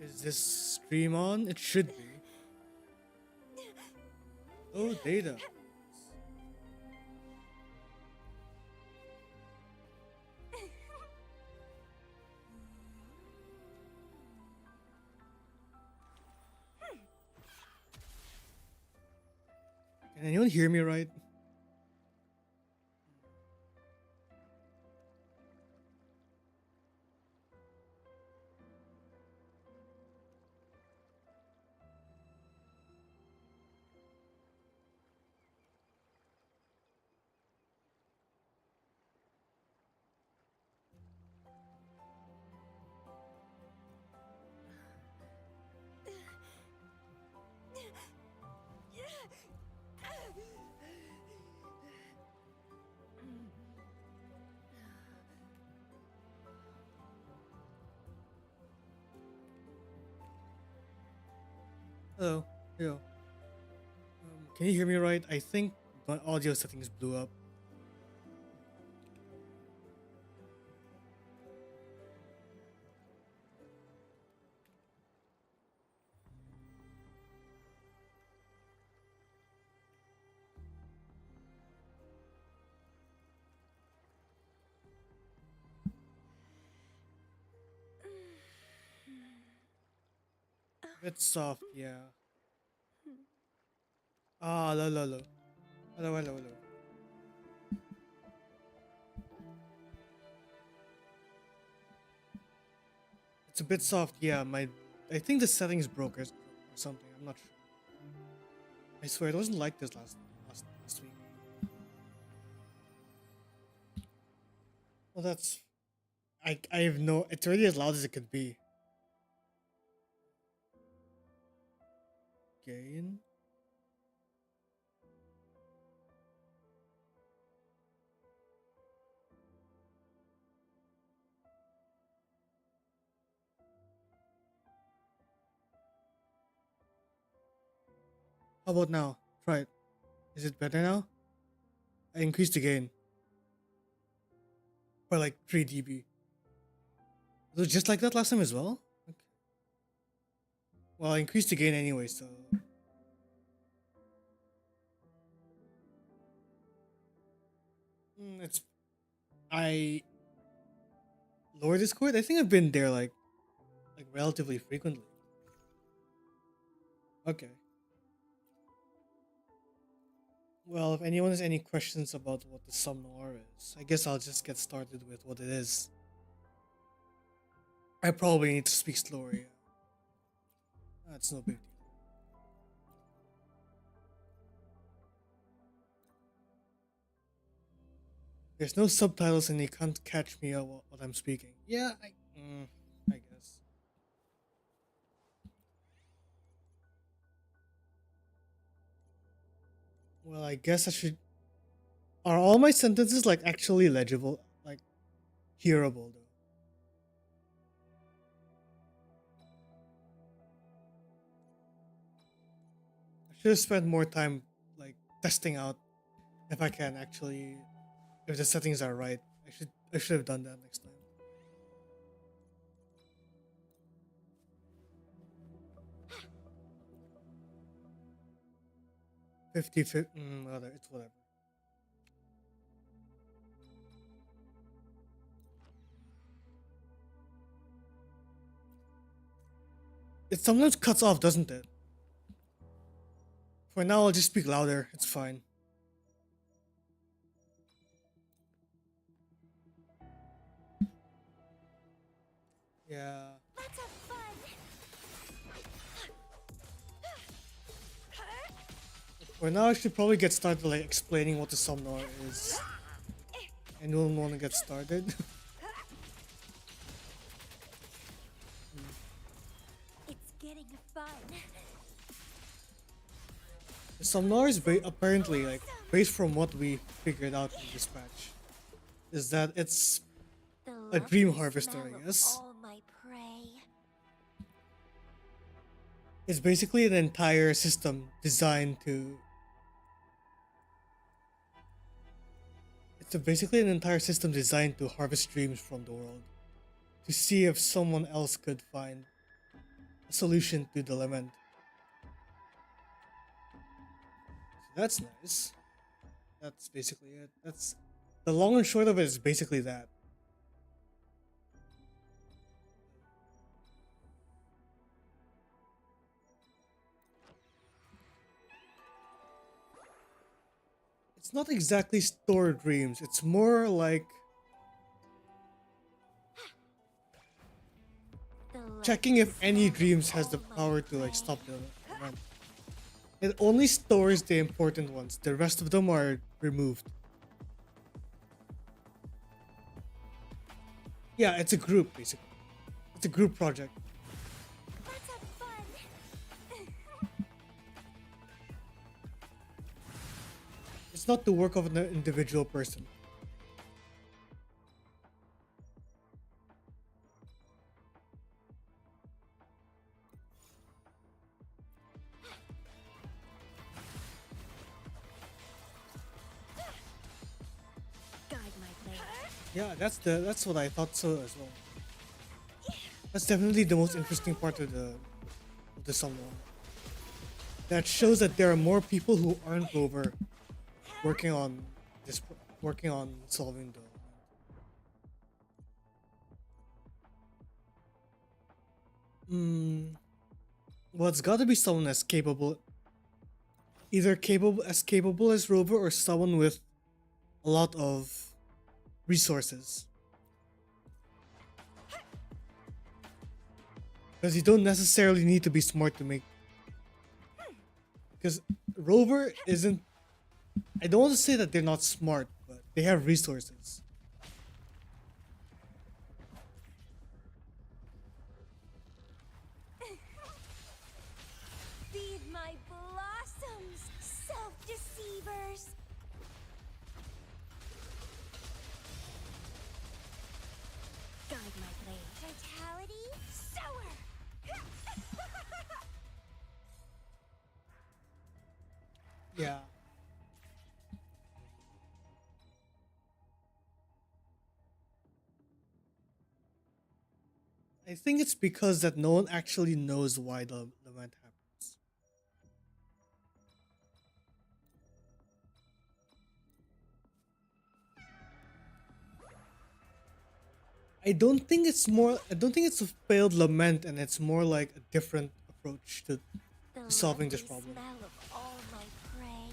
Is this stream on? It should be. Oh, data. Can anyone hear me right? Hello. Yo. Can you hear me right? I think my audio settings blew up. Bit soft, yeah. Ah, hello, hello, hello. Hello, hello, hello. It's a bit soft, yeah. I think the settings broke or something. I'm not sure. I swear it wasn't like this last week. Well, that's I have no. It's already as loud as it could be. Gain. How about now? Try it. Is it better now? I increased the gain by like 3 dB. Was it just like that last time as well? Okay. Well, I increased the gain anyway, so. It's. I lower Discord? I think I've been there like relatively frequently. Okay. Well, if anyone has any questions about what the Somnoire is, I guess I'll just get started with what it is. I probably need to speak slower, yeah. That's no big deal. There's no subtitles and you can't catch me out what I'm speaking. Yeah, I guess. Well, I guess I should. Are all my sentences like actually legible, like hearable though? I should have spent more time like testing out if I can actually, if the settings are right. I should have done that next time. 50, 50 whatever, it's whatever. It sometimes cuts off, doesn't it? For now, I'll just speak louder. It's fine. Yeah. Let's have fun. For now, I should probably get started like explaining what the Somnoire is. Anyone want to get started? It's getting fun. The Somnoire is apparently like based from what we figured out in dispatch, is that it's The a dream lovely harvester, smell I of guess. all my prey. It's basically an entire system designed to. It's basically an entire system designed to harvest dreams from the world, to see if someone else could find a solution to the lament. So that's nice. That's basically it. That's the long and short of it is basically that. It's not exactly store dreams. It's more like The checking if light's any spell dreams of has the all my power to like prey. stop the event. It only stores the important ones. The rest of them are removed. Yeah, it's a group basically. It's a group project. Let's have fun. It's not the work of an individual person. Guide my blade. Yeah, that's what I thought so as well. That's definitely the most interesting part of the Somnoire. That shows that there are more people who aren't Rover working on this, working on solving the. Hmm. Well, it's got to be someone as capable, either capable as Rover, or someone with a lot of resources. Because you don't necessarily need to be smart to make. Because Rover isn't. I don't want to say that they're not smart, but they have resources. Feed my blossoms, self-deceivers. Guide my blade. Vitality, sower. Yeah. I think it's because that no one actually knows why the event happens. I don't think it's a failed lament, and it's more like a different approach to The solving this lovely problem. smell of all my prey.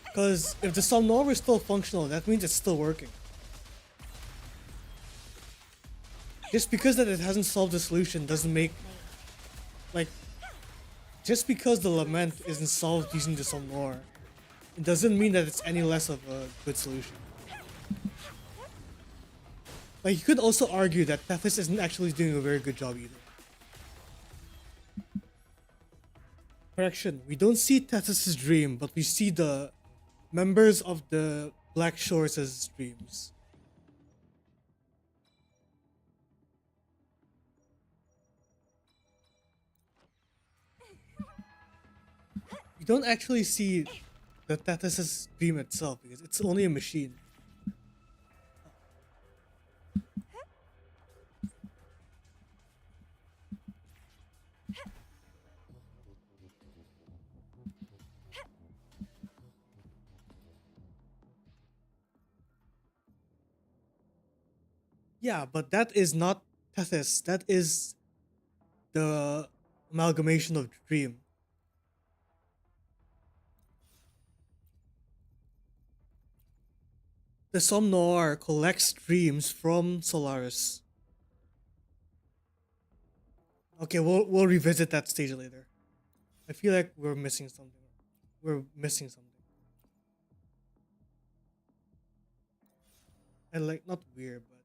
Because if the Somnoire is still functional, that means it's still working. Just because that it hasn't solved the solution doesn't make like just because the lament isn't solved using the Somnoire, it doesn't mean that it's any less of a good solution. Like you could also argue that Tethys isn't actually doing a very good job either. Correction, we don't see Tethys' dream, but we see the members of the Black Shores' dreams. You don't actually see the Tethys' dream itself because it's only a machine. Yeah, but that is not Tethys. That is the amalgamation of dream. The Somnoir collects dreams from Solaris. Okay, we'll revisit that stage later. I feel like we're missing something. We're missing something. And like not weird, but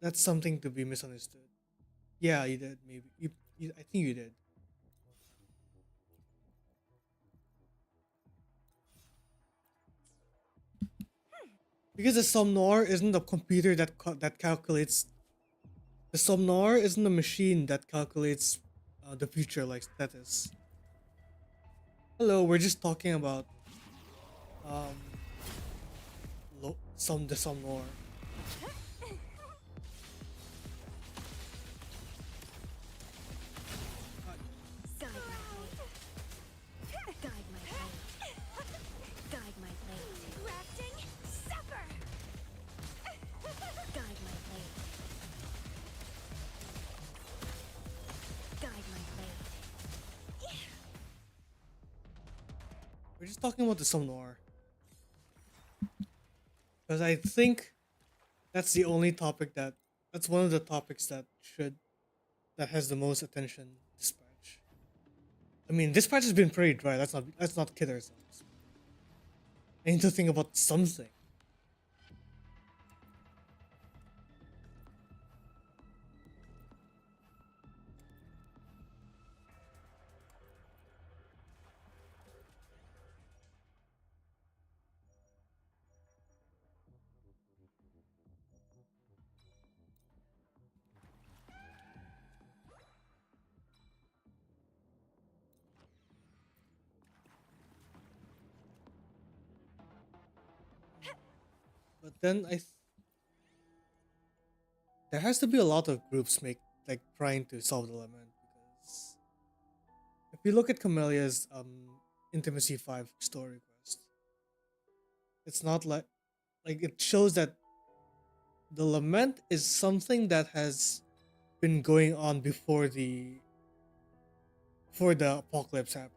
that's something to be misunderstood. Yeah, you did. Maybe I think you did. Because the Somnoir isn't a computer that calculates. The Somnoir isn't a machine that calculates the future like that is. Hello, we're just talking about um the Somnoir. we're just talking about the Somnoire. Because I think that's the only topic that's one of the topics that has the most attention this patch. I mean, this patch has been pretty dry. Let's not kid ourselves. I need to think about something. But then there has to be a lot of groups trying to solve the lament because if you look at Camelia's Intimacy 5 story quest, it's not like it shows that the lament is something that has been going on before the apocalypse happened.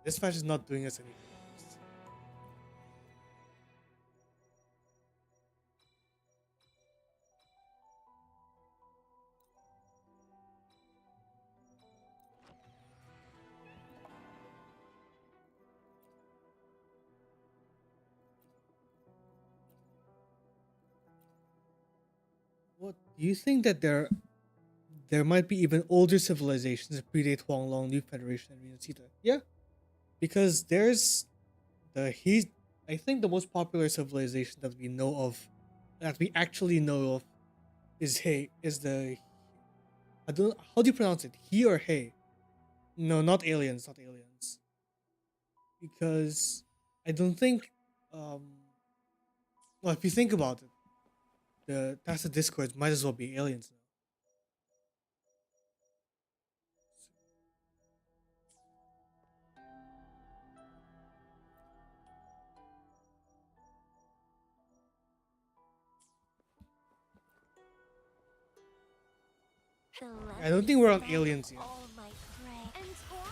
This patch is not doing us any favors. What do you think that there might be even older civilizations that predate Huanglong, New Federation, and Renacita? Yeah, because there's the he. I think the most popular civilization that we know of, that we actually know of, is the I don't how do you pronounce it? He or Hey? No, not aliens, not aliens. Because I don't think um well if you think about it, the tacit discords might as well be aliens now. The I don't lovely think we're on smell aliens of yet. all my prey. And why?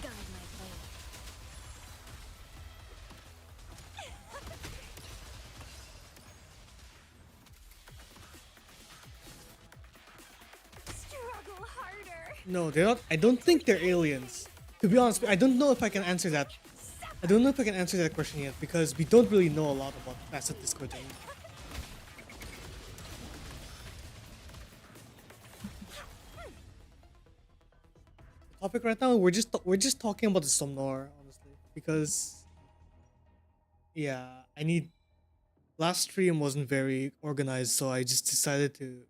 Guide my blade. Struggle harder. No, they're not. I don't think they're aliens. To be honest, I don't know if I can answer that. I don't know if I can answer that question yet because we don't really know a lot about tacit discords anymore. The topic right now, we're just talking about the Somnoir, honestly, because yeah, I need. Last stream wasn't very organized, so I just decided to.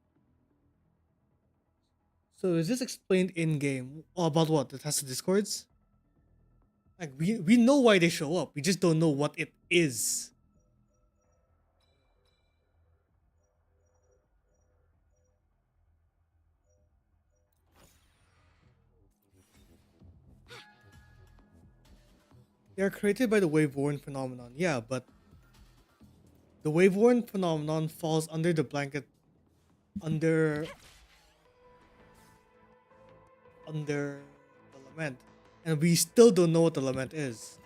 So is this explained in game about what the tacit discords? Like we know why they show up, we just don't know what it is. They are created by the wave-worn phenomenon, yeah, but the wave-worn phenomenon falls under the blanket under under the lament, and we still don't know what the lament is.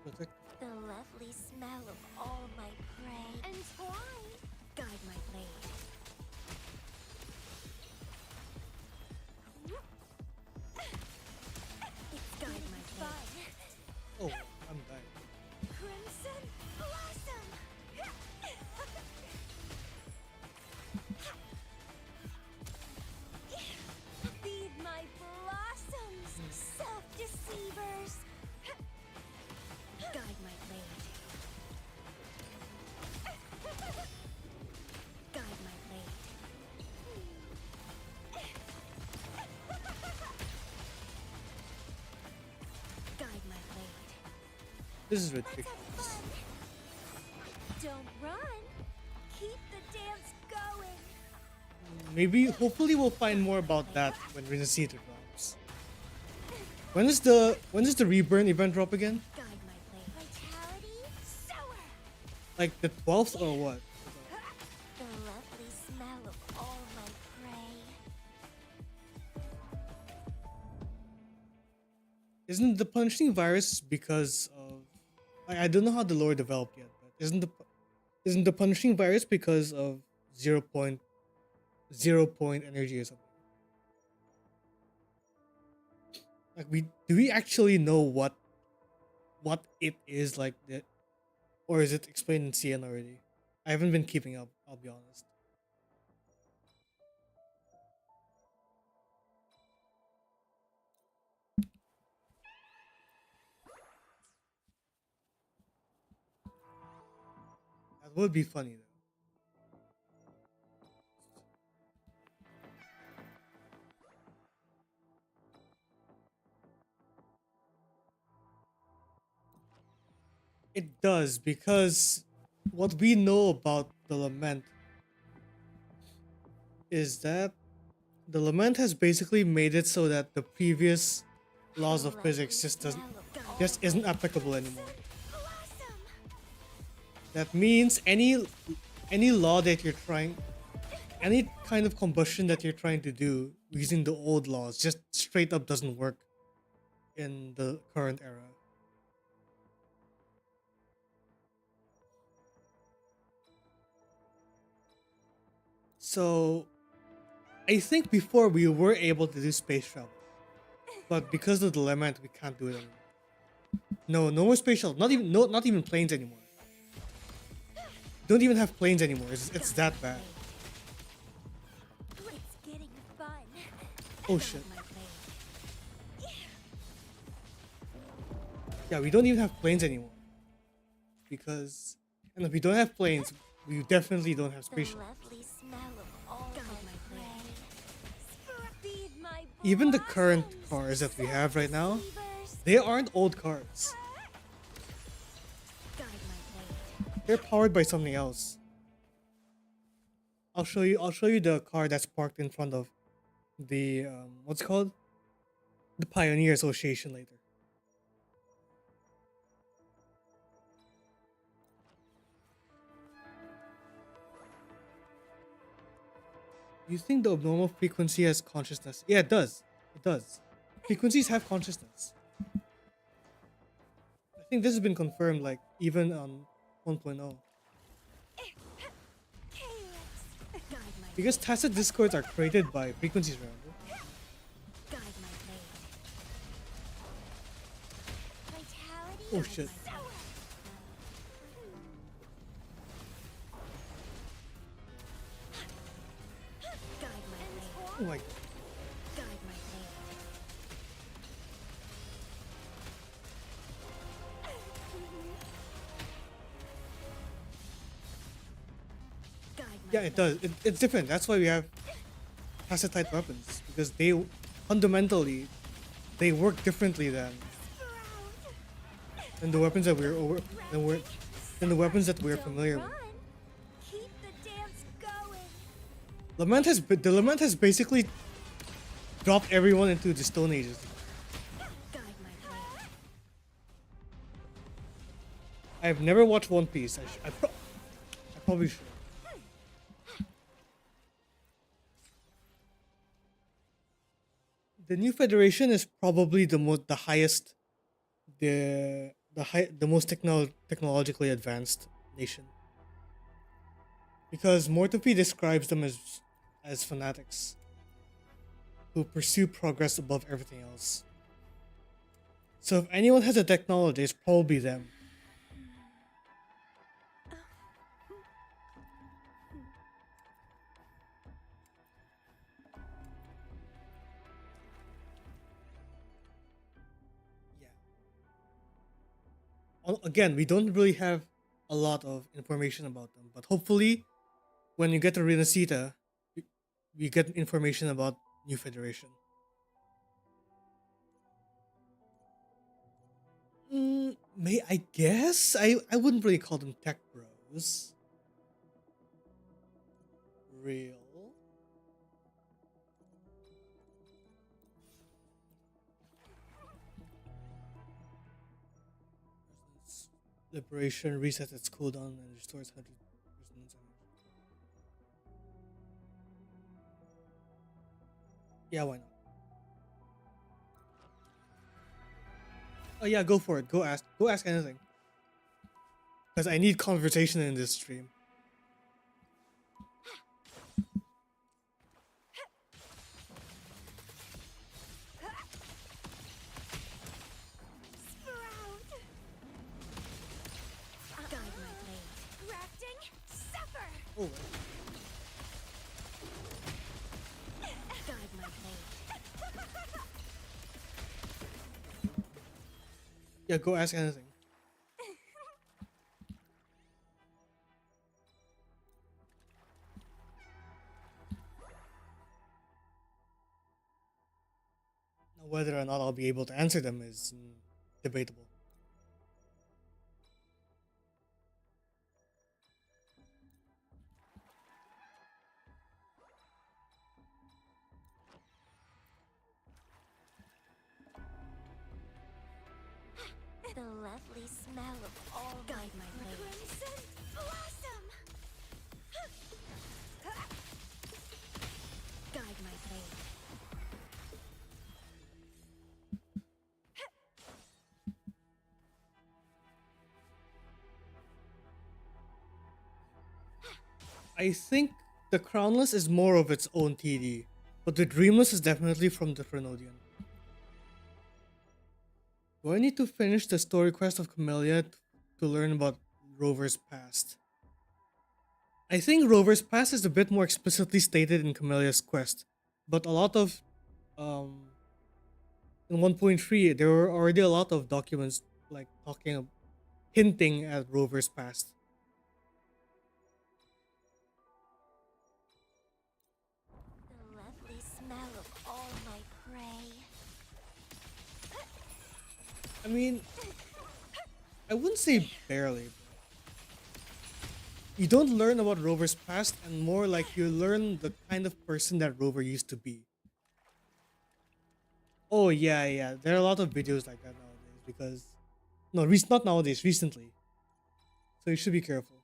Protect- The lovely smell of all my prey. And why? Guide my blade. It's guide my blade. Oh, I'm dying. Crimson blossom. Feed my blossoms, self-deceivers. Guide my blade. Guide my blade. Guide my blade. This is Let's have ridiculous. fun. Don't run. Keep the dance going. Maybe, hopefully, we'll find more about that when Renacita drops. When is the Reburn event drop again? Guide my blade. Vitality, sower. Like the 12th or what? The lovely smell of all my prey. Isn't the punishing virus because of I don't know how the lore developed yet, but isn't the punishing virus because of 0.0 point energy or something? Like we do we actually know what it is like that, or is it explained in CN already? I haven't been keeping up, I'll be honest. That would be funny though. It does, because what we know about the lament is that the lament has basically made it so that the previous laws The of physics lovely just doesn't smell of all just isn't my applicable anymore. blossom. That means any law that you're trying, any kind of combustion that you're trying to do using the old laws just straight up doesn't work in the current era. So I think before we were able to do space travel, but because of the lament, we can't do it anymore. No, no more space shuttle. Not even planes anymore. Don't even have planes anymore. It's that bad. It's getting fun. Oh shit. My blade. Yeah, we don't even have planes anymore. Because, and if we don't have planes, we definitely don't have The space shuttles. lovely smell of all my prey. Feed my Even the current blossoms, cars that we have right now, deceivers. they aren't old cars. Guide my blade. They're powered by something else. I'll show you the car that's parked in front of the what's it called? The Pioneer Association later. You think the abnormal frequency has consciousness? Yeah, it does. It does. Frequencies have consciousness. I think this has been confirmed, like, even on 1.0. Guide my Because tacit discords are created by frequencies, remember? guide my blade. Vitality. Oh shit. Guide my blade. Oh my god. Guide my blade. Guide my Yeah, it does. It's different. That's why we have tacit type weapons. Because they fundamentally they work differently than the weapons that than the weapons that we're familiar with. Keep the dance going. The lament has basically dropped everyone into the Stone Ages. Guide my blade. I've never watched One Piece. I probably should. The new federation is probably the highest, the most technologically advanced nation, because Mortopi describes them as fanatics who pursue progress above everything else. So if anyone has a technology, it's probably them. Yeah. Again, we don't really have a lot of information about them, but hopefully, when you get to Renacita, we get information about New Federation. May I guess I wouldn't really call them tech bros. Real. Liberation resets its cooldown and restores 100% energy. Yeah, why not? Oh yeah, go for it. Go ask. Go ask anything. Because I need conversation in this stream. Sprout! Guide my blade. Grafting, suffer! Oh, Guide my blade. yeah, go ask anything. Now, whether or not I'll be able to answer them is debatable. The lovely smell of all guide my blade. Crimson blossom! Guide my blade. I think the Crownless is more of its own TD, but the Dreamless is definitely from the Frenodian. Do I need to finish the story quest of Camellia to learn about Rover's past? I think Rover's past is a bit more explicitly stated in Camellia's quest, but a lot of um in 1.3 there were already a lot of documents like hinting at Rover's past. The lovely smell of all my prey. I mean, I wouldn't say barely. You don't learn about Rover's past, and more like you learn the kind of person that Rover used to be. Oh yeah, yeah. There are a lot of videos like that nowadays because no, not nowadays, recently. So you should be careful.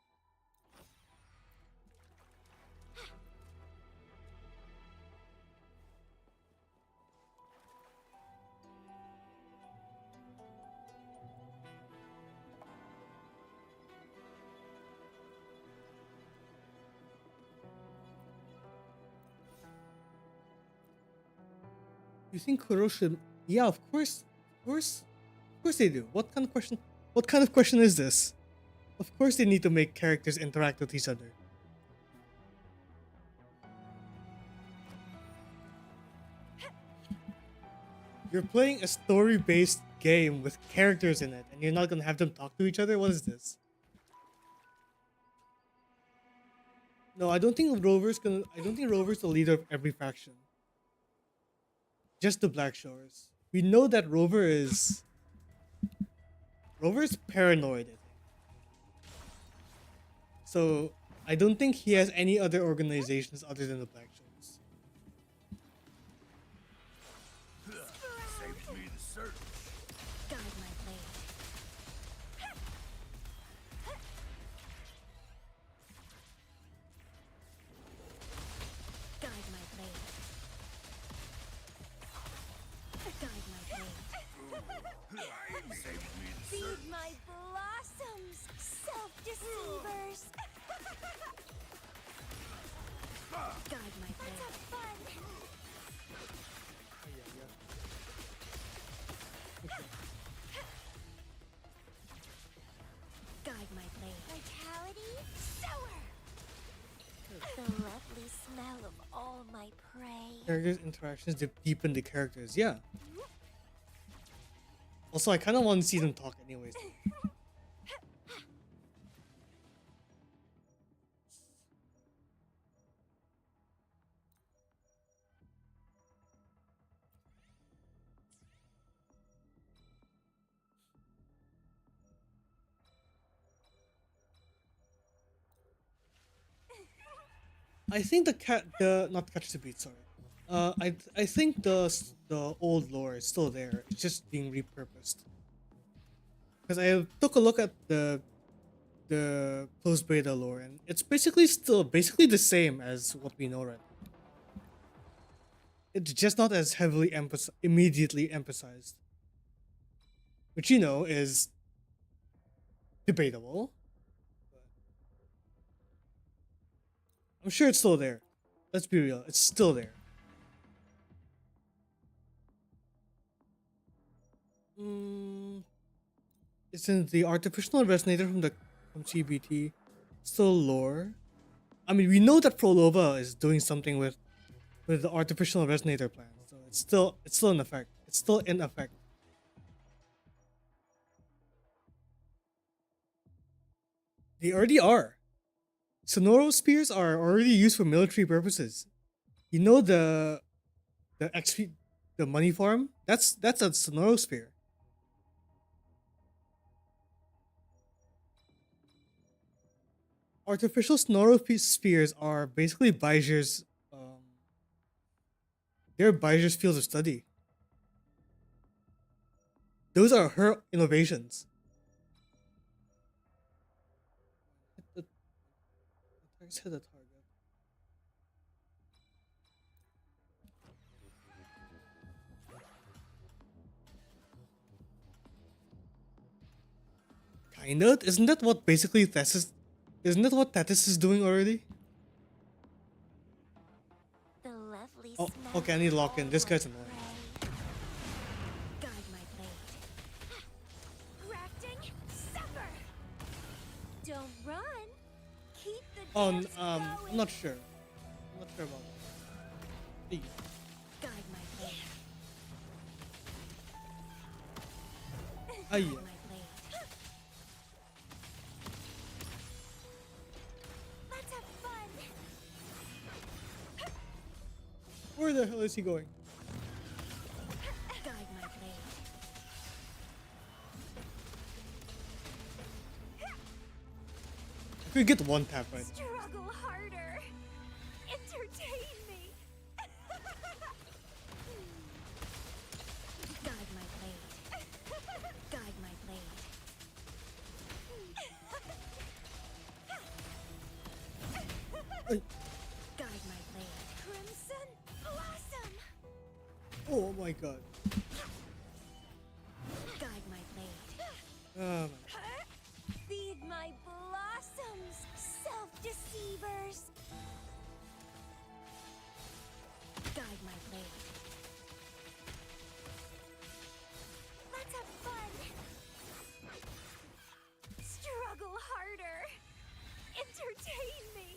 You think Kuro should? Yeah, of course they do. What kind of question? What kind of question is this? Of course they need to make characters interact with each other. You're playing a story-based game with characters in it, and you're not gonna have them talk to each other. What is this? No, I don't think Rover's gonna. I don't think Rover's the leader of every faction. Just the Black Shores. We know that Rover's paranoid, I think. So I don't think he has any other organizations other than the Black Shores. Saves me the search. Guide my blade. Guide my blade. Guide my blade. Saves me the search. Feed my blossoms, self-deceivers. Guide my blade. Let's have fun. Oh, yeah, yeah. Guide my blade. Vitality, sour. The lovely smell of all my prey. Characters interactions deepen the characters. Yeah. Also, I kind of want to see them talk anyways. I think the not catch the beat. Sorry. I think the old lore is still there. It's just being repurposed. because I took a look at the closed beta lore, and it's basically still basically the same as what we know right now. It's just not as heavily immediately emphasized, which you know is debatable. But I'm sure it's still there. Let's be real, it's still there. Mm, isn't the artificial resonator from CBT still lore? I mean, we know that Prolova is doing something with the artificial resonator plan, so it's still in effect. It's still in effect. They already are. Sonoro spears are already used for military purposes. You know the XP, the money farm. That's a Sonoro spear. Artificial Sonoro spears are basically Bijir's. They're Bijir's fields of study. Those are her innovations. Hit hit the target. Kinda. Isn't that what basically Thesis? Isn't that what Thetis is doing already? The lovely Oh, smell okay. I need to of lock in. all This my guy's annoying. prey. Guide my blade. Grafting, suffer. Don't run. Keep the Oh, dance I'm going. not sure. I'm not sure about that. Hey, Guide my blade. ay, Guide my blade. Let's have fun. where the hell is he going? Guide my blade. If we get one tap right now. Struggle harder. Entertain me. Guide my blade. Guide my blade. Ay, Guide my blade. Crimson blossom. oh my god. Guide my blade. Man. Feed my blossoms, self-deceivers. Guide my blade. Let's have fun. Struggle harder. Entertain me.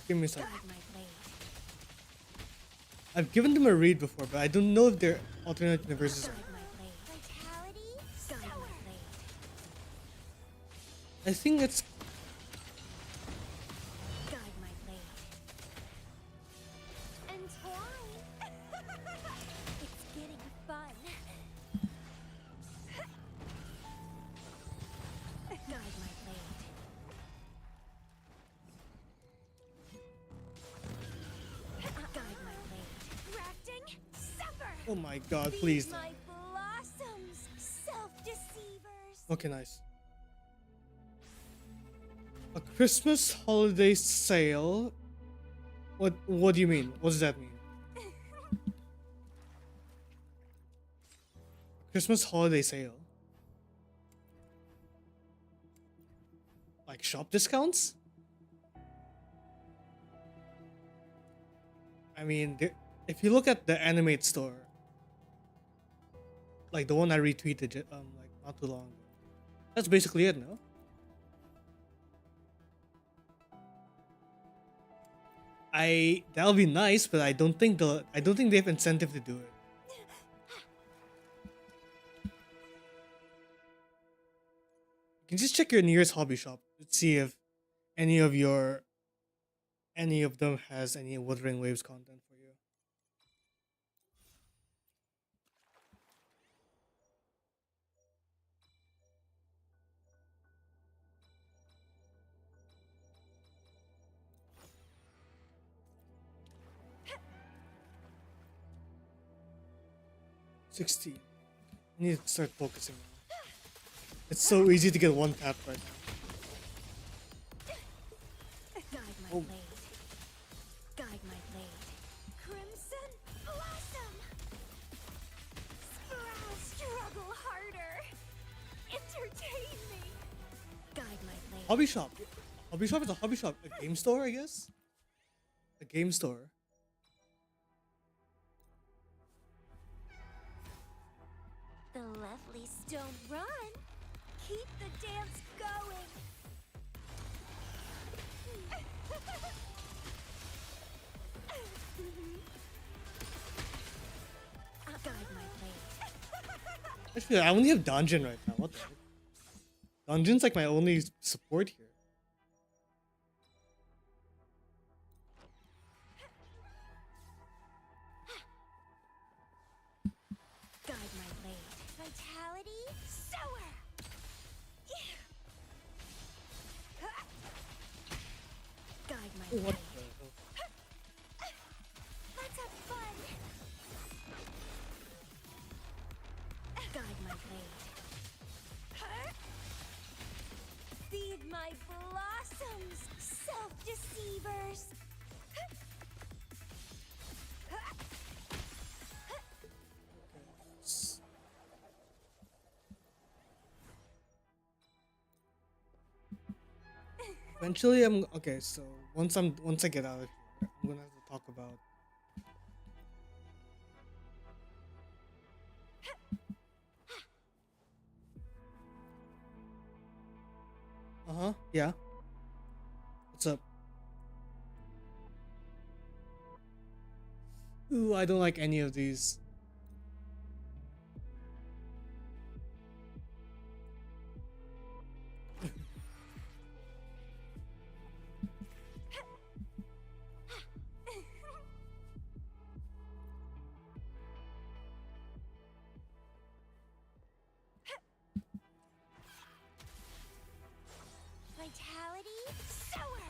Give me a second. Guide my blade. I've given them a read before, but I don't know if they're alternate universes. Guide my blade. Vitality. Guide my blade. I think it's Guide my blade. Entwine. It's getting fun. Guide my blade. Guide my blade. Grafting, suffer. oh my god, please. Feed my blossoms, self-deceivers. Okay, nice. A Christmas holiday sale. What do you mean? What does that mean? Christmas holiday sale. Like shop discounts? I mean, if you look at the Animate store, like the one I retweeted, like not too long ago, that's basically it, no? That'll be nice, but I don't think they have incentive to do it. You can just check your nearest hobby shop to see if any of them has any Wuthering Waves content for you. $16. I need to start focusing now. It's so easy to get one tap right now. Guide my Oh. blade. Guide my blade. Crimson Blossom! Struggle harder! Entertain me! Guide my blade. Hobby shop. Hobby shop is a hobby shop. A game store, I guess? A game store. The lovelies don't run. Keep the dance going. Guide my blade. Actually, I only have dungeon right now. What the heck? Dungeon's like my only support here. Guide my blade. Vitality sower. Guide my Oh, what blade. the hell? Let's have fun. Guide my blade. Feed my blossoms, self-deceivers. Eventually, I'm okay. So once I get out of here, I'm gonna have to talk about. Yeah. What's up? Ooh, I don't like any of these. Vitality sower.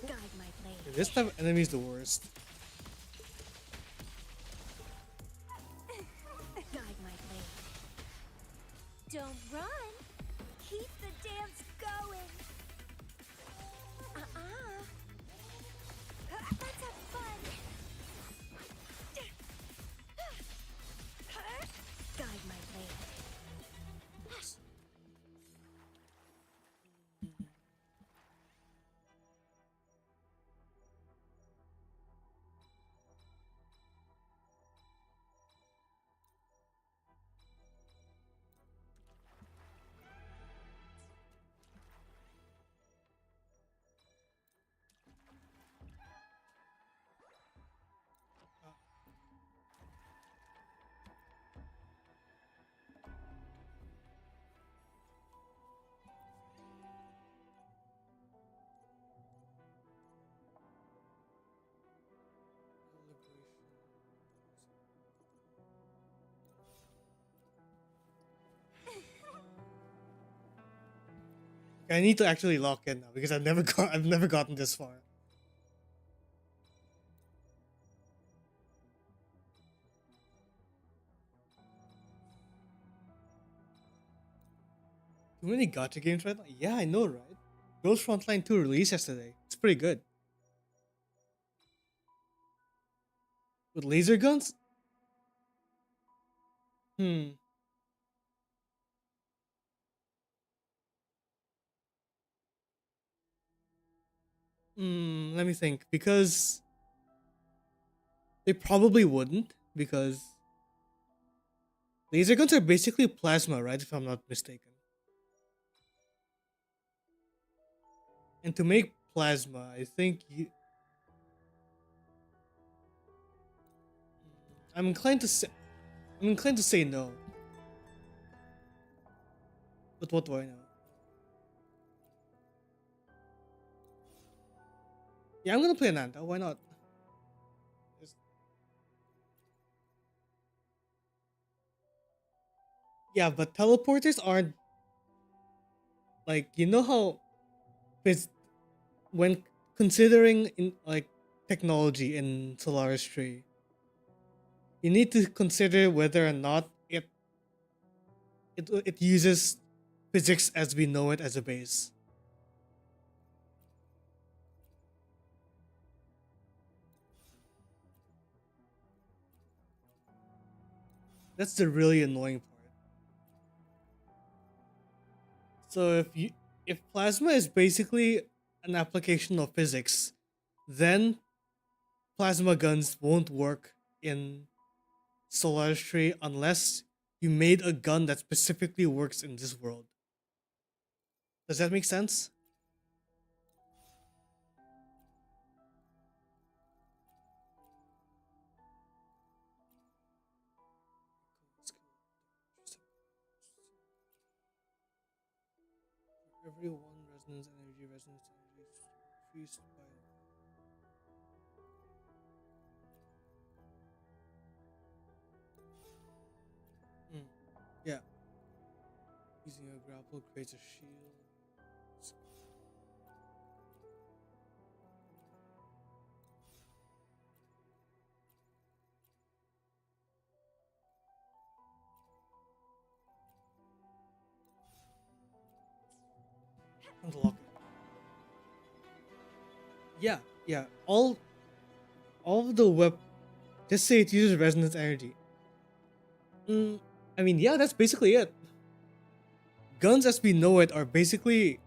Guide my blade. This type of enemy is the worst. Guide my blade. Don't run. Keep the dance going. Let's have fun. Guide my blade. I need to actually lock in now because I've never gotten this far. Too many gacha games right now? Yeah, I know, right? Ghost Frontline 2 released yesterday. It's pretty good. With laser guns? Hmm. Let me think. Because they probably wouldn't. Because laser guns are basically plasma, right? If I'm not mistaken. And to make plasma, I think you. I'm inclined to say. I'm inclined to say no. But what do I know? Yeah, I'm gonna play Nanta. Why not? Just- Yeah, but teleporters aren't like you know how it's when considering in like technology in Solaris 3, you need to consider whether or not it uses physics as we know it as a base. That's the really annoying part. So if plasma is basically an application of physics, then plasma guns won't work in Solaris Tree unless you made a gun that specifically works in this world. Does that make sense? Every one resonance energy is increased by. Yeah. Using a grapple creates a shield. Unlock it. Yeah, yeah. All of the web. Just say it uses resonance energy. I mean, yeah, that's basically it. Guns as we know it are basically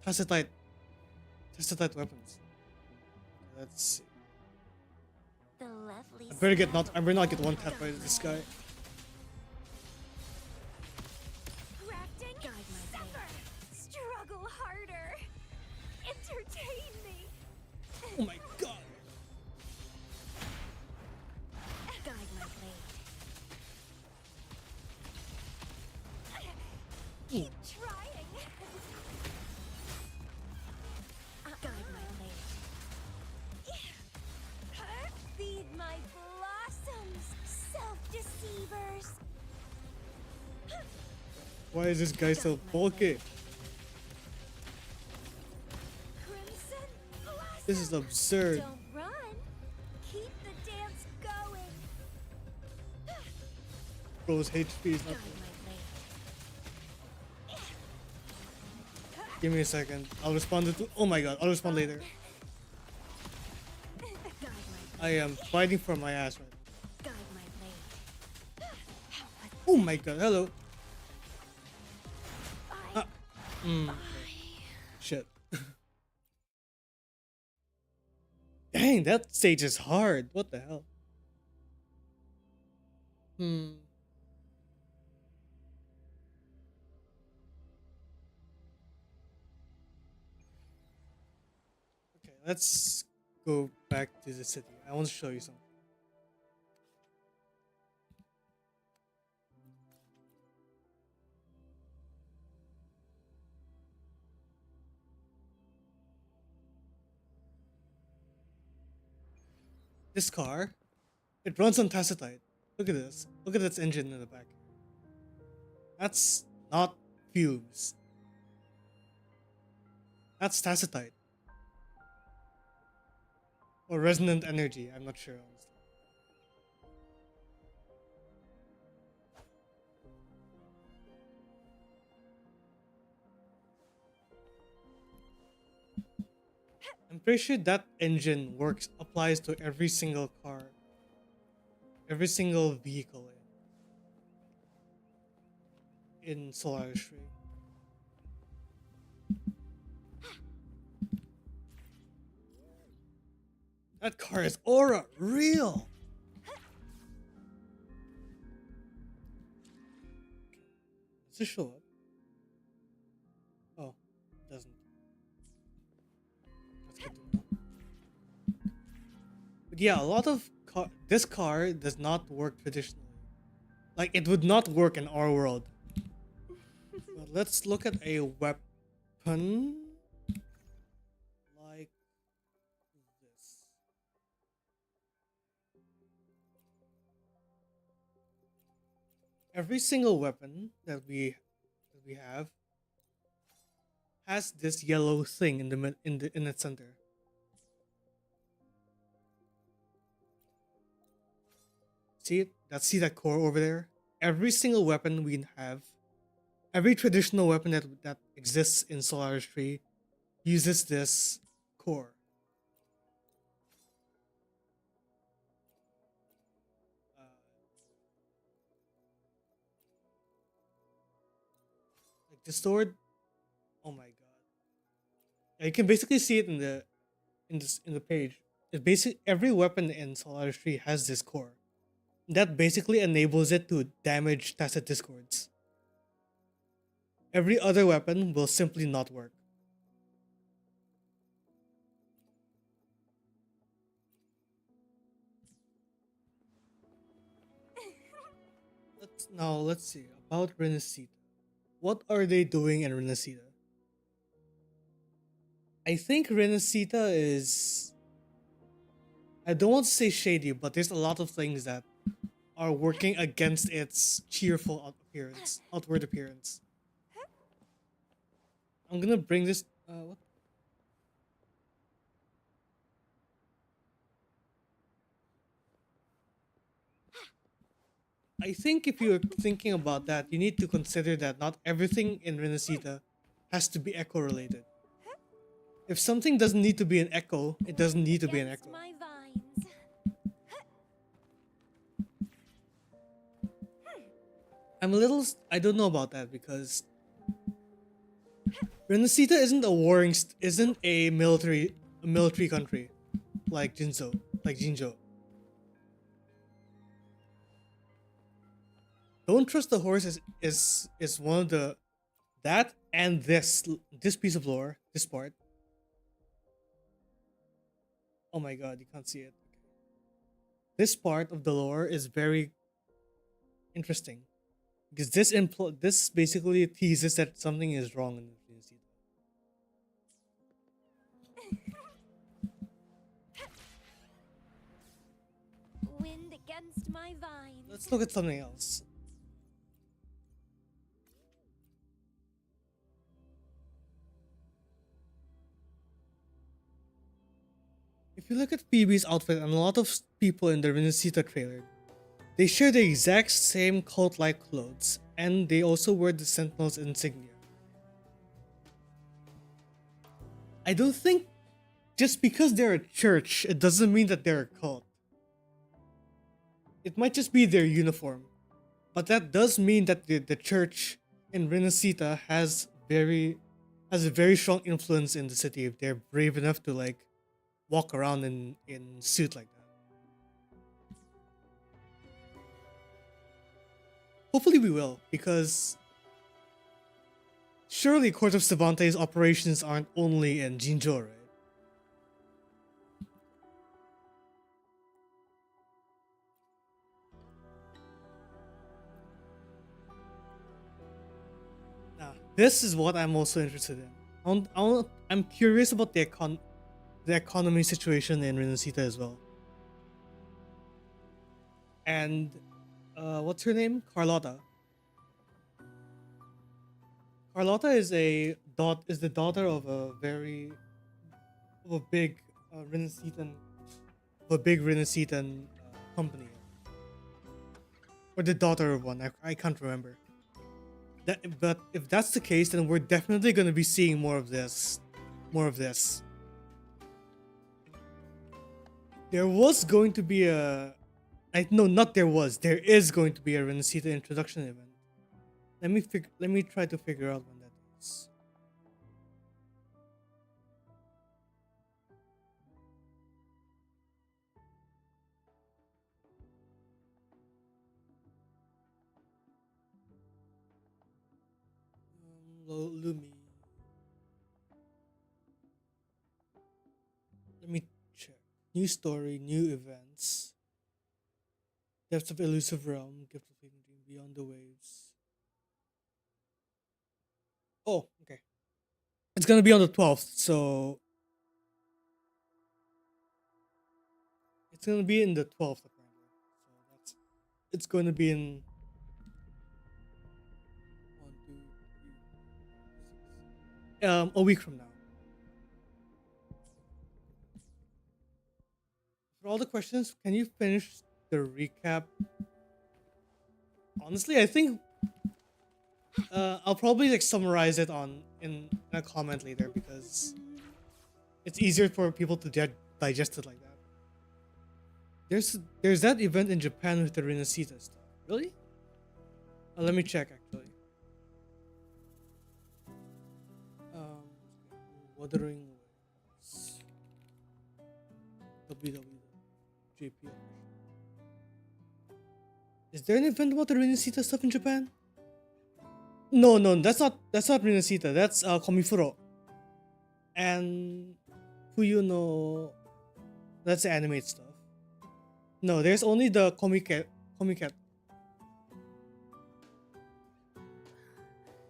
tacitite weapons. Let's see. The lovely I better smell I better not get of one tapped by this guy. Crafting, suffer, struggle harder, entertain me. Oh my god. Guide my blade. Keep trying. Guide my blade. Feed my blossoms, self-deceivers. Why is this guy so bulky? Crimson blossom. This is absurd. Don't run. Keep the dance going. Bro's HP is not. Guide my blade. Give me a second. I'll respond to. Oh my god, I'll respond later. Guide my blade. I am fighting for my ass right now. Guide my blade. Oh my god, hello. Shit. Dang, that stage is hard. What the hell? Okay, let's go back to the city. I want to show you something. This car, it runs on tacitite. Look at this. Look at its engine in the back. That's not fumes. That's tacitite. Or resonant energy. I'm not sure, honestly. I'm pretty sure that engine applies to every single car, every single vehicle in Solaris Tree. That car is aura real. Does it show up? Oh, it doesn't. That's good to know. But yeah, a lot of this car does not work traditionally. Like it would not work in our world. But let's look at a weapon like this. Every single weapon that we have has this yellow thing in its center. See it? See that core over there? Every single weapon we have, every traditional weapon that exists in Solaris 3 uses this core. Uh, like the sword. Oh my god! Yeah, you can basically see it in the page. It basic every weapon in Solaris 3 has this core. That basically enables it to damage tacit discords. Every other weapon will simply not work. Let's see about Renacita. What are they doing in Renacita? I think Renacita is, I don't want to say shady, but there's a lot of things that are working against its cheerful outward appearance. I'm gonna bring this. What? I think if you're thinking about that, you need to consider that not everything in Renacita has to be echo related. If something doesn't need to be an echo, it doesn't need to be an Against echo. my vines. I don't know about that because Renacita isn't a military country like Jinzhou. Don't trust the horse is one of the that and this piece of lore, this part. Oh my god, you can't see it. This part of the lore is very interesting because this basically teases that something is wrong in Renacita. Wind against my vines. Let's look at something else. If you look at Phoebe's outfit and a lot of people in the Renacita trailer, they share the exact same cult-like clothes, and they also wear the Sentinel's insignia. I don't think just because they're a church, it doesn't mean that they're a cult. It might just be their uniform. But that does mean that the church in Renacita has a very strong influence in the city if they're brave enough to like walk around in suit like that. Hopefully we will, because surely Court of Cervantes operations aren't only in Jinzhou, right? Now, this is what I'm also interested in. I'm curious about the economy situation in Renacita as well. And what's her name? Carlotta. Carlotta is the daughter of of a big Renacetan company, or the daughter of one. I can't remember. But if that's the case, then we're definitely going to be seeing more of this. More of this. There was going to be no, not there was. There is going to be a Renacita introduction event. Let me try to figure out when that is. Lumi. Let me check. New story, new events. Depths of Elusive Realm, Gift of Hidden Dream, Beyond the Waves. Oh, okay. It's gonna be on the 12th, so it's gonna be in the 12th apparently. So it's going to be in one, two, three, a week from now. For all the questions, can you finish the recap. Honestly, I think I'll probably like summarize it in a comment later because it's easier for people to digest it like that. There's that event in Japan with the Renesita stuff. Really? Let me check actually. Um, Wuthering Waves. WWJP. Is there an event about the Renesita stuff in Japan? No, no, that's not Renesita. That's Komifuro. And Fuyu, that's the animate stuff. No, there's only the Comiket. Comiket.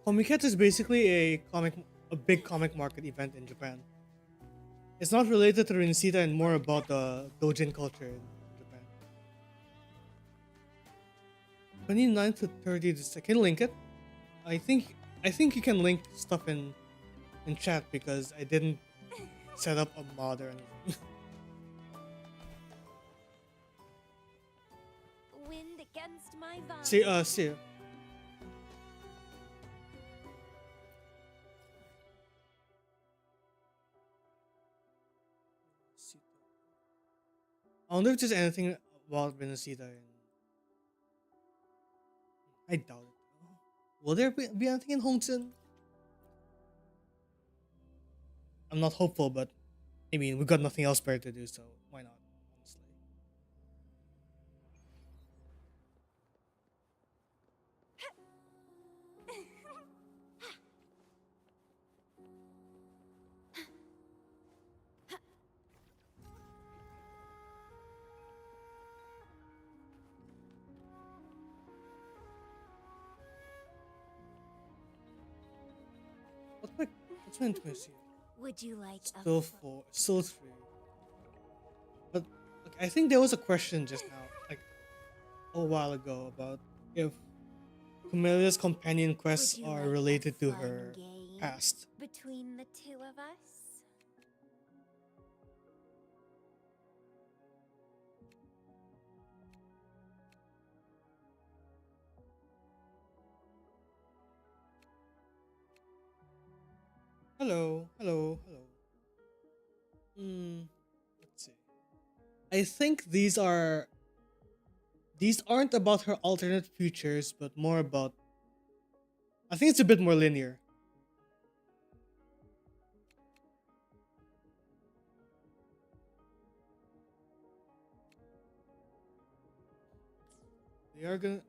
Comiket is basically a big comic market event in Japan. It's not related to Renesita and more about the doujin culture in Japan. 29th to 30th. Can you link it? I think you can link stuff in chat because I didn't set up a mod or anything. Wind against my vine. See ya. I wonder if there's anything about Renesita in... I doubt it. Will there be anything in Hongzhen? I'm not hopeful, but I mean, we got nothing else better to do, so why not? Honestly. What's my intimacy? Would you like Still four, still three. But like, I think there was a question just now, like a while ago, about if Camelia's companion quests Would you are like related a to fun her game past. between the two of us? Hello, hello, hello. Let's see. I think these aren't about her alternate futures, but more about. I think it's a bit more linear. They are gonna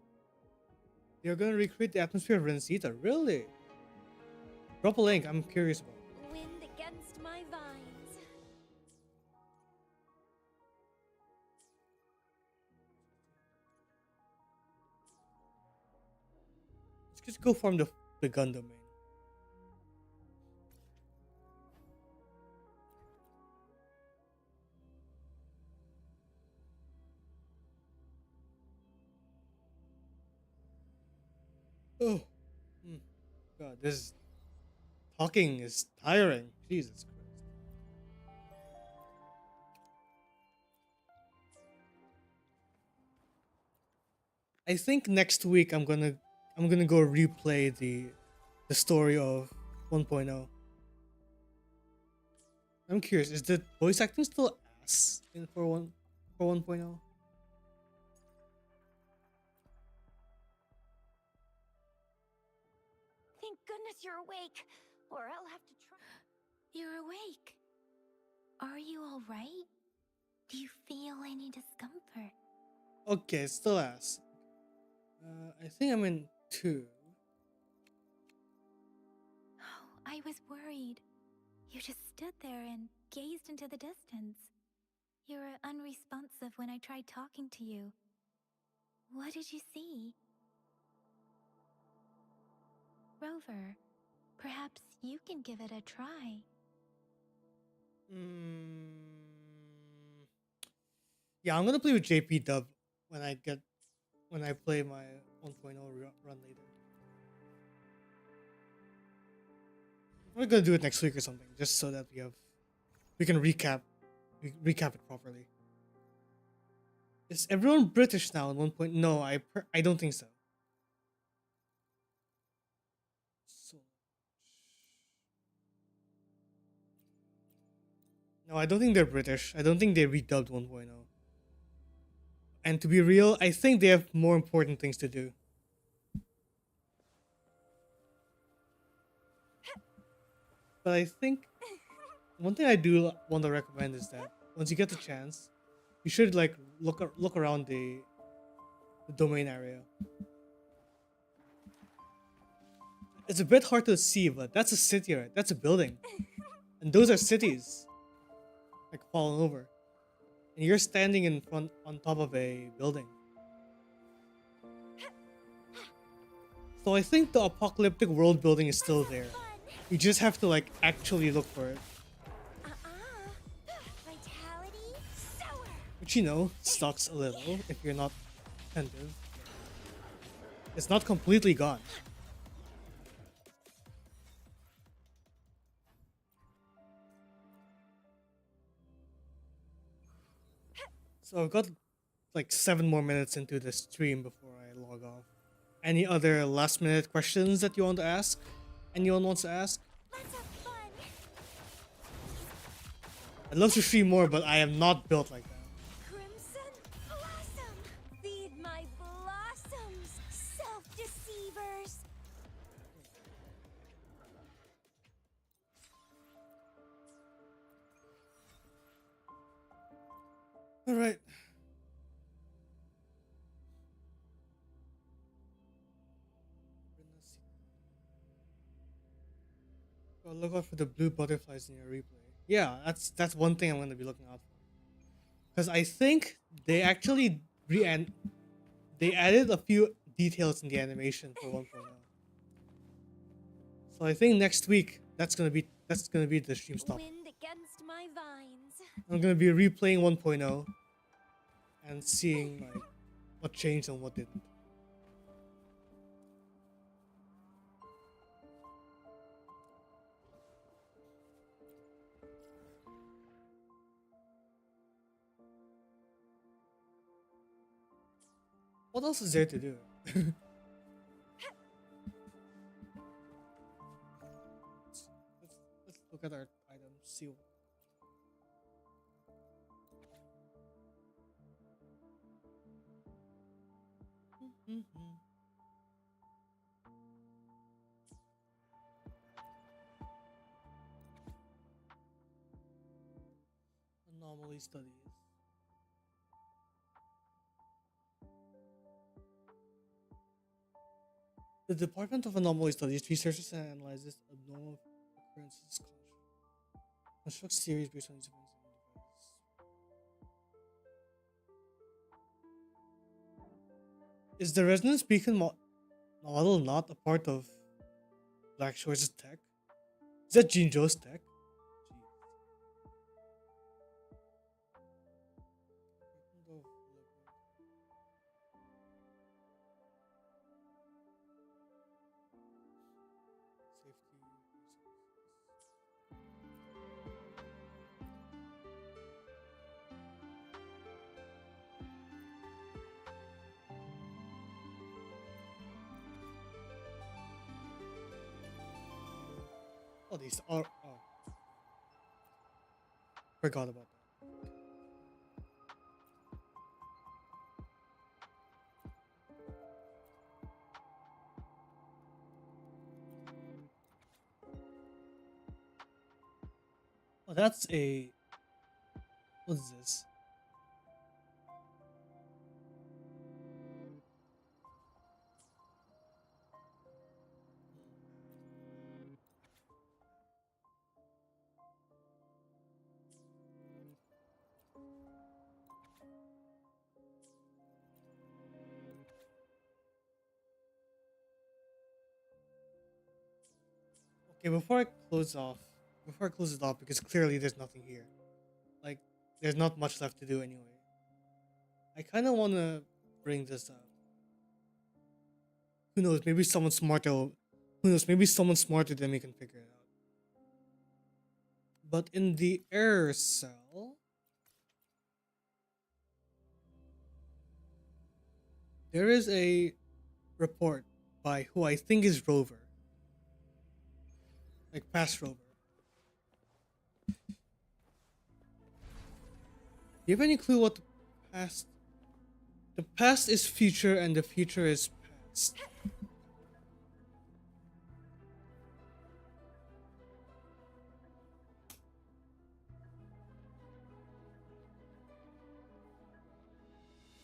they are gonna recreate the atmosphere of Renesita. Really? Drop a link. I'm curious about. Wind against my vines. Let's just go from the gun domain. Oh, hmm. God, this talking is tiring. Jesus Christ. I think next week I'm gonna go replay the story of 1.0. I'm curious, is the voice acting still ass in for 1.0? Thank goodness you're awake, or I'll have to try. You're awake. Are you all right? Do you feel any discomfort? Okay, it's still ass. I think I'm in 2. Oh, I was worried. You just stood there and gazed into the distance. You were unresponsive when I tried talking to you. What did you see? Rover, perhaps you can give it a try. Yeah, I'm gonna play with JP Dub when I play my 1.0 run later. We're gonna do it next week or something, just so that we can recap it properly. Is everyone British now at one point? No, I don't think so. So no, I don't think they're British. I don't think they redubbed 1.0. And to be real, I think they have more important things to do. But I think one thing I do want to recommend is that once you get the chance, you should like look around the domain area. It's a bit hard to see, but that's a city, right? That's a building, and those are cities like falling over, and you're standing in front on top of a building. So I think the apocalyptic world building is still there. You just have to like actually look for it, Vitality sour. which sucks a little if you're not attentive. It's not completely gone. So I've got like 7 more minutes into the stream before I log off. Any other last minute questions that you want to ask? Anyone wants to ask? Let's have fun. I'd love to stream more, but I am not built like that. Crimson blossom. Feed my blossoms, self-deceivers. Alright. Go look out for the blue butterflies in your replay. Yeah, that's one thing I'm gonna be looking out for. Because I think they actually they added a few details in the animation for 1.0. So I think next week that's gonna be the stream stop. Wind against my vines. I'm gonna be replaying 1.0 and seeing like what changed and what didn't. What else is there to do? let's look at our items, see what. Anomaly studies. The Department of Anomaly Studies researches and analyzes abnormal occurrences, constructs theories based on these events and devices. Is the resonance beacon model not a part of Black Shore's tech? Is that Jinjo's tech? Jeez. Safety. Oh, these are. Oh, forgot about that. Oh, that's a. What is this? Okay, before I close it off, because clearly there's nothing here. Like, there's not much left to do anyway. I kind of want to bring this up. Who knows? Maybe someone smarter. Who knows? Maybe someone smarter than me can figure it out. But in the error cell, There is a report by who I think is Rover, like past Rover. Do you have any clue what the past? The past is future and the future is past.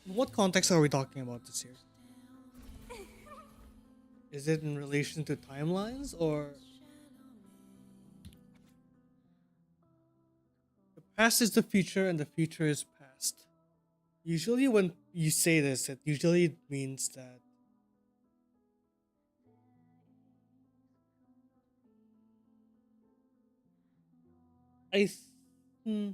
In what context are we talking about this here? Is it in relation to timelines or the past is the future and the future is past? Usually, when you say this, it usually means that I. Hmm,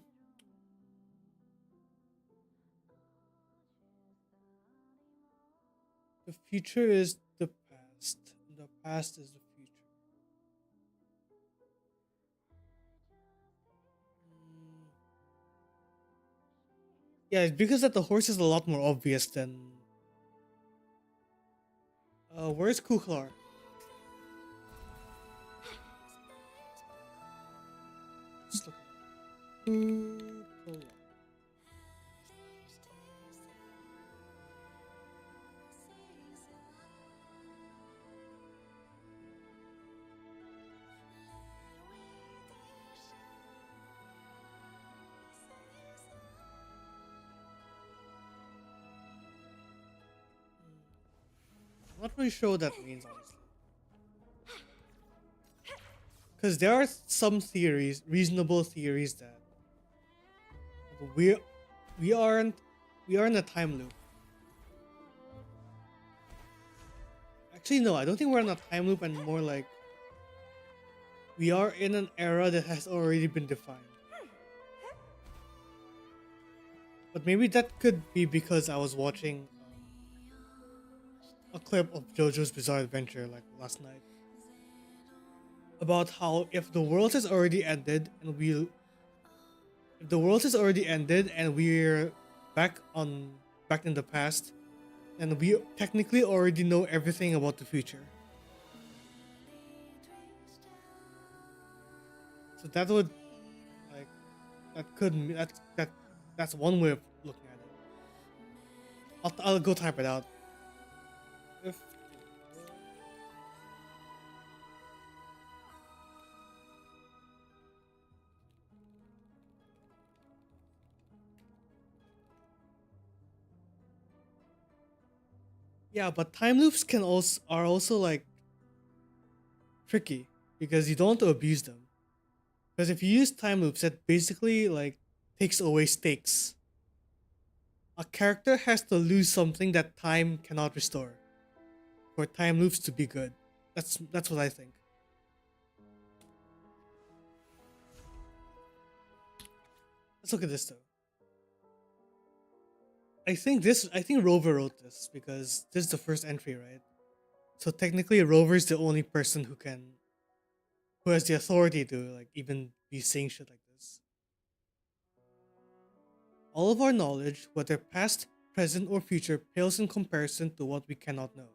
the future is the past. The past is the future. Hmm, yeah, it's because that the horse is a lot more obvious than. Where's Kuklar? Let's look. Kuklar. I'm not really sure what that means, honestly. Because there are some theories, reasonable theories, that we we aren't we are in a time loop. Actually, no, I don't think we're in a time loop, and more like we are in an era that has already been defined. But maybe that could be because I was watching a clip of JoJo's Bizarre Adventure like last night about how if the world has already ended and we're back on back in the past, then we technically already know everything about the future. So that would like that could me- that's one way of looking at it. I'll go type it out. If Yeah, but time loops can also are also like tricky because you don't want to abuse them. Because if you use time loops, that basically like takes away stakes. A character has to lose something that time cannot restore for time loops to be good. That's what I think. Let's look at this though. I think Rover wrote this because this is the first entry, right? So technically Rover is the only person who has the authority to like even be saying shit like this. All of our knowledge, whether past, present, or future, pales in comparison to what we cannot know.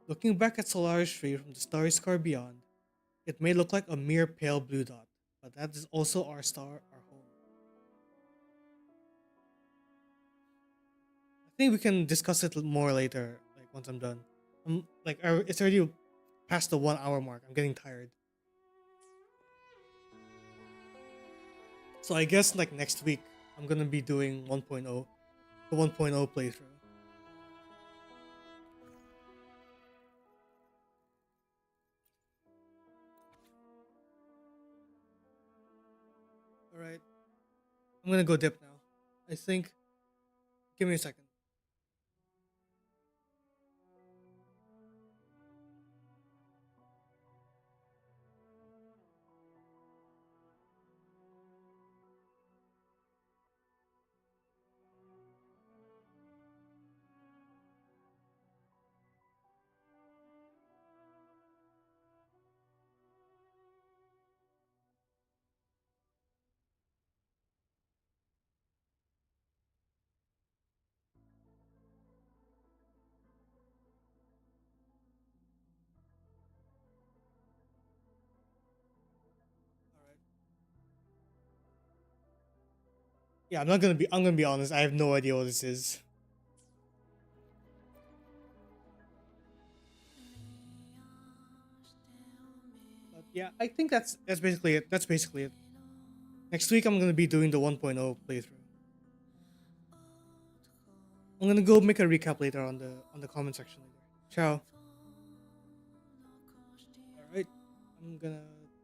Looking back at Solaris 3 from the starry scar beyond, it may look like a mere pale blue dot, but that is also our star, our home. I think we can discuss it more later, like once I'm done. It's already past the 1 hour mark. I'm getting tired. So I guess like next week, I'm gonna be doing 1.0, the 1.0 playthrough. Alright, I'm gonna go dip now. I think, give me a second. Yeah, I'm gonna be honest. I have no idea what this is. But yeah, I think that's basically it. That's basically it. Next week I'm gonna be doing the 1.0 playthrough. I'm gonna go make a recap later on the comment section later. Ciao. All right, I'm gonna